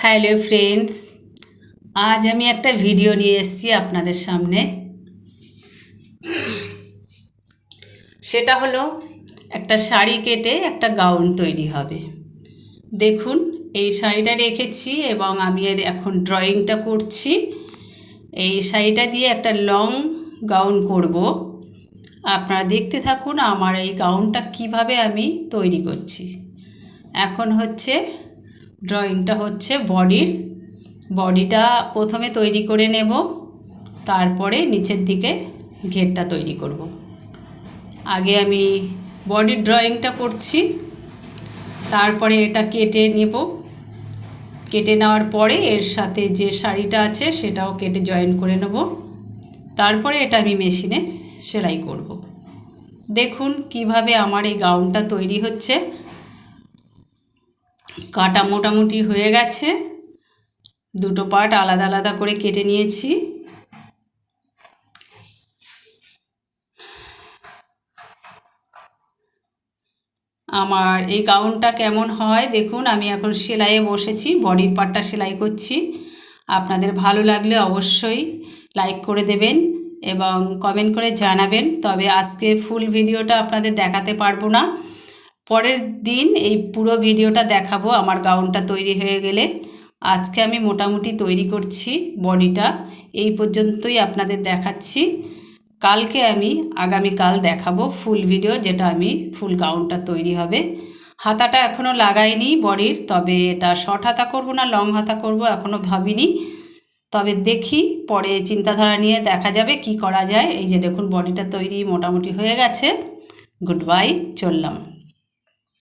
Hello friends, আজ আমি একটা ভিডিও নিয়ে এসেছি আপনাদের সামনে। সেটা হলো একটা শাড়ি কেটে একটা গাউন তৈরি হবে। দেখুন, এই শাড়িটা রেখেছি এবং আমি এর এখন ড্রয়িংটা করছি। এই শাড়িটা দিয়ে একটা লং গাউন করব। আপনারা দেখতে থাকুন আমার এই গাউনটা কিভাবে আমি তৈরি করছি। এখন হচ্ছে ড্রয়িংটা হচ্ছে বডিটা প্রথমে তৈরি করে নেব, তারপরে নিচের দিকে ঘেরটা তৈরি করব। আগে আমি বডির ড্রয়িংটা করছি, তারপরে এটা কেটে নেব। কেটে নেওয়ার পরে এর সাথে যে শাড়িটা আছে সেটাও কেটে জয়েন করে নেব। তারপরে এটা আমি মেশিনে সেলাই করব। দেখুন কিভাবে আমার এই গাউনটা তৈরি হচ্ছে। কাটা মোটামুটি হয়ে গেছে, দুটো পার্ট আলাদা আলাদা করে কেটে নিয়েছি। আমার এই গাউনটা কেমন হয় দেখুন। আমি এখন সেলাইয়ে বসেছি, বডির পার্টটা সেলাই করছি। আপনাদের ভালো লাগলে অবশ্যই লাইক করে দেবেন এবং কমেন্ট করে জানাবেন। তবে আজকে ফুল ভিডিওটা আপনাদের দেখাতে পারবো না, পরের দিন এই পুরো ভিডিওটা দেখাবো আমার গাউনটা তৈরি হয়ে গেলে। আজকে আমি মোটামুটি তৈরি করছি বডিটা, এই পর্যন্তই আপনাদের দেখাচ্ছি। কালকে আমি আগামীকাল দেখাবো ফুল ভিডিও, যেটা আমি ফুল গাউনটা তৈরি হবে। হাতাটা এখনও লাগাইনি বডির, তবে এটা শর্ট হাতা করব না লং হাতা করব এখনও ভাবিনি। তবে দেখি, পরে চিন্তাধারা নিয়ে দেখা যাবে কি করা যায়। এই যে দেখুন বডিটা তৈরি মোটামুটি হয়ে গেছে। গুড বাই, চললাম।